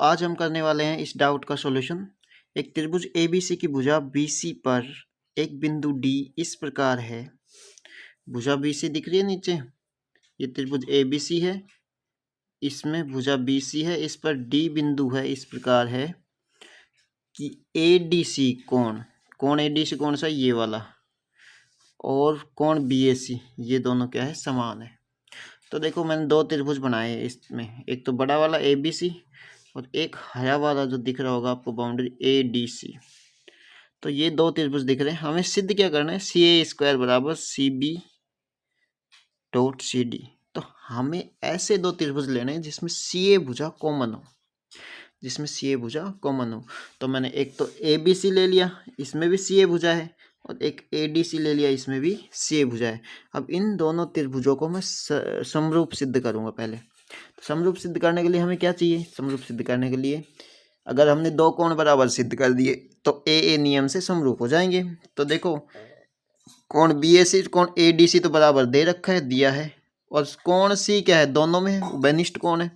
आज हम करने वाले हैं इस डाउट का सॉल्यूशन। एक त्रिभुज ABC की भुजा BC पर एक बिंदु D इस प्रकार है। भुजा BC दिख रही है नीचे, ये त्रिभुज ABC है, इसमें भुजा BC है, इस पर D बिंदु है। इस प्रकार है कि ADC कोण ADC कौन सा, ये वाला, और कोण BAC, ये दोनों क्या है, समान है। तो देखो मैंने दो त्रिभुज बनाए हैं इसमें, एक तो बड़ा वाला ABC और एक हरा वाला जो दिख रहा होगा आपको बाउंड्री ADC। तो ये दो त्रिभुज दिख रहे हैं, हमें सिद्ध क्या करना है, CA² बराबर CB डॉट CD। तो हमें ऐसे दो त्रिभुज लेने हैं जिसमें CA भुजा कॉमन हो, तो मैंने एक तो ABC ले लिया, इसमें भी CA भुजा है, और एक ADC ले लिया, इसमें भी CA भुजा है। अब इन दोनों त्रिभुजों को मैं समरूप सिद्ध करूंगा। पहले तो समरूप सिद्ध करने के लिए हमें क्या चाहिए, समरूप सिद्ध करने के लिए अगर हमने दो कोण बराबर सिद्ध कर दिए तो AA नियम से समरूप हो जाएंगे। तो देखो कोण BAC कोण ADC तो बराबर दे रखा है, दिया है, और कोण C क्या है, दोनों में है, उभयनिष्ठ कोण है।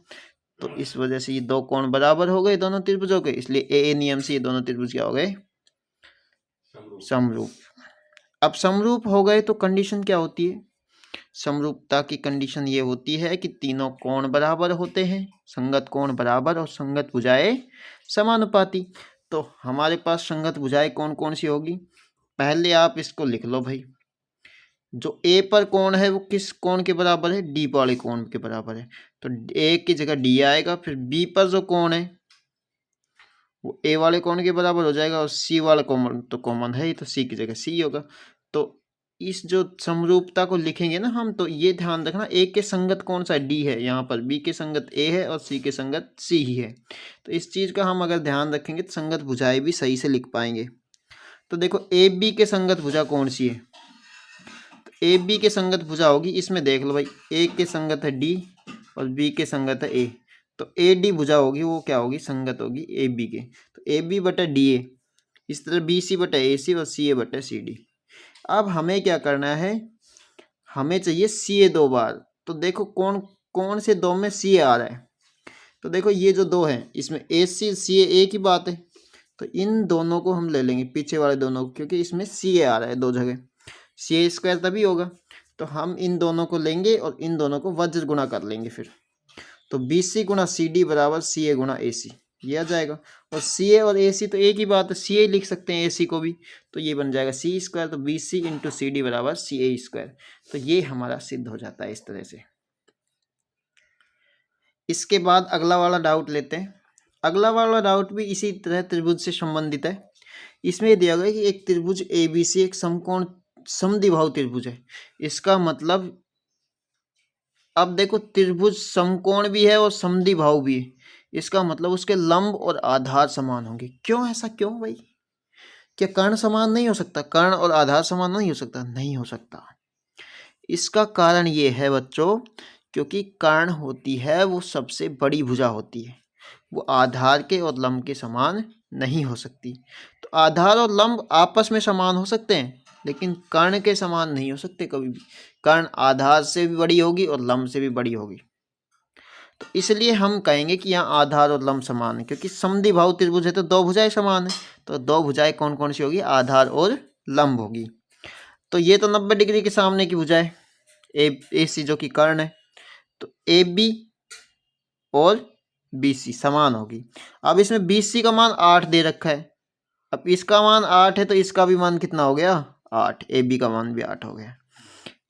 तो इस वजह से ये दो कोण बराबर हो गए दोनों त्रिभुजों के, इसलिए AA नियम से ये दोनों त्रिभुज क्या हो गए, समरूप। अब समरूप हो गए तो कंडीशन क्या होती है, समरूपता की कंडीशन ये होती है कि तीनों कोण बराबर होते हैं, संगत कोण बराबर और संगत भुजाएं समानुपाती। तो हमारे पास संगत भुजाएं कौन कौन सी होगी, पहले आप इसको लिख लो भाई। जो A पर कोण है वो किस कोण के बराबर है, D वाले कोण के बराबर है, तो A की जगह D आएगा। फिर B पर जो कोण है वो A वाले कोण के बराबर हो जाएगा, और C वाला कोण तो कॉमन है, तो C की जगह C होगा। तो इस जो समरूपता को लिखेंगे ना हम, तो ये ध्यान रखना A के संगत कौन सा D है, यहाँ पर B के संगत A है और C के संगत C ही है। तो इस चीज़ का हम अगर ध्यान रखेंगे तो संगत भुजाएं भी सही से लिख पाएंगे। तो देखो AB के संगत भुजा कौन सी है, तो AB के संगत भुजा होगी, इसमें देख लो भाई, A के संगत है D और B के संगत है A, तो AD भुजा होगी, वो क्या होगी, संगत होगी AB के। तो AB बटा DA, इस तरह BC बटा AC और CA बटा CD। अब हमें क्या करना है, हमें चाहिए CA दो बार। तो देखो कौन कौन से दो में CA आ रहा है, तो देखो ये जो दो है इसमें AC CA एक ही बात है, तो इन दोनों को हम ले लेंगे, पीछे वाले दोनों को, क्योंकि इसमें CA आ रहा है दो जगह, CA² तभी होगा। तो हम इन दोनों को लेंगे और इन दोनों को वज्र गुणा कर लेंगे फिर, तो BC गुणा CD बराबर CA गुणा AC, ये आ जाएगा। और CA और AC तो एक ही बात है, CA लिख सकते हैं AC को भी, तो ये बन जाएगा C², तो BC इंटू CD बराबर CA²। तो ये हमारा सिद्ध हो जाता है इस तरह से। इसके बाद अगला वाला डाउट लेते हैं। अगला वाला डाउट भी इसी तरह त्रिभुज से संबंधित है। इसमें दिया गया कि एक त्रिभुज ABC एक समकोण समद्विबाहु त्रिभुज है। इसका मतलब, अब देखो त्रिभुज समकोण भी है और समद्विबाहु भी है, इसका मतलब उसके लंब और आधार समान होंगे। क्यों, ऐसा क्यों भाई, क्या कर्ण समान नहीं हो सकता, कर्ण और आधार समान नहीं हो सकता, नहीं हो सकता। इसका कारण ये है बच्चों, क्योंकि कर्ण होती है वो सबसे बड़ी भुजा होती है, वो आधार के और लंब के समान नहीं हो सकती। तो आधार और लंब आपस में समान हो सकते हैं, लेकिन कर्ण के समान नहीं हो सकते कभी भी। कर्ण आधार से भी बड़ी होगी और लंब से भी बड़ी होगी। तो इसलिए हम कहेंगे कि यहाँ आधार और लंब समान है, क्योंकि समद्विबाहु त्रिभुज है तो दो भुजाएं समान है। तो दो भुजाएं कौन कौन सी होगी, आधार और लंब होगी। तो ये तो 90 डिग्री के सामने की भुजा है AC जो कि कर्ण है, तो AB और BC समान होगी। अब इसमें BC का मान 8 दे रखा है, अब इसका मान 8 है तो इसका भी मान कितना हो गया, 8, AB का मान भी 8 हो गया।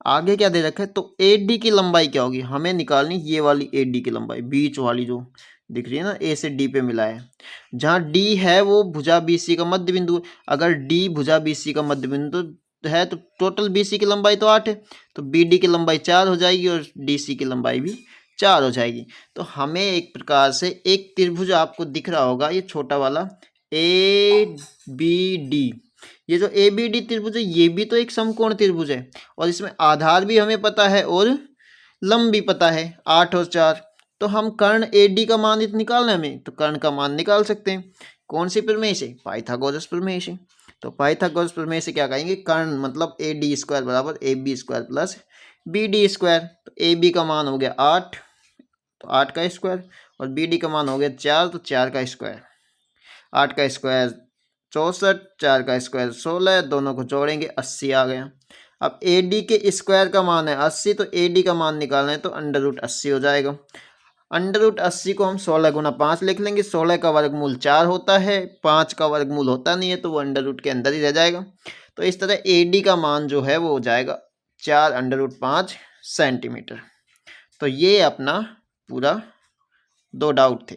आगे क्या दे रखा है, तो AD की लंबाई क्या होगी, हमें निकालनी ये वाली AD की लंबाई, बीच वाली जो दिख रही है ना, A से D पे मिला है, जहाँ D है वो भुजा BC का मध्य बिंदु। अगर D भुजा BC का मध्य बिंदु है तो टोटल BC की लंबाई तो 8 है, तो BD की लंबाई 4 हो जाएगी और DC की लंबाई भी 4 हो जाएगी। तो हमें एक प्रकार से एक त्रिभुज आपको दिख रहा होगा, ये छोटा वाला ABD, ये जो ABD त्रिभुज है ये भी तो एक समकोण त्रिभुज है, और इसमें आधार भी हमें पता है और लंब भी पता है, 8 और 4। तो हम कर्ण AD का मान निकालना है हमें, तो कर्ण का मान निकाल सकते हैं। कौन सी प्रमेय से, पाइथागोरस प्रमेय से। तो पाइथागोरस प्रमेय से क्या कहेंगे, कर्ण मतलब AD² बराबर AB² प्लस BD²। तो AB का मान हो गया 8, तो 8 का स्क्वायर, और बी डी का मान हो गया 4, तो 4 का स्क्वायर, 8 का स्क्वायर 64, 4 का स्क्वायर 16, दोनों को जोड़ेंगे 80 आ गया। अब ए डी के स्क्वायर का मान है 80, तो ए डी का मान निकालना है तो अंडर रूट 80 हो जाएगा। अंडर रूट 80 को हम 16 गुना 5 लिख लेंगे। 16 का वर्गमूल 4 होता है, 5 का वर्गमूल होता नहीं है, तो वो अंडर रूट के अंदर ही रह जाएगा। तो इस तरह ए डी का मान जो है वो हो जाएगा 4 अंडर रूट 5 सेंटीमीटर। तो ये अपना पूरा 2 डाउट थे।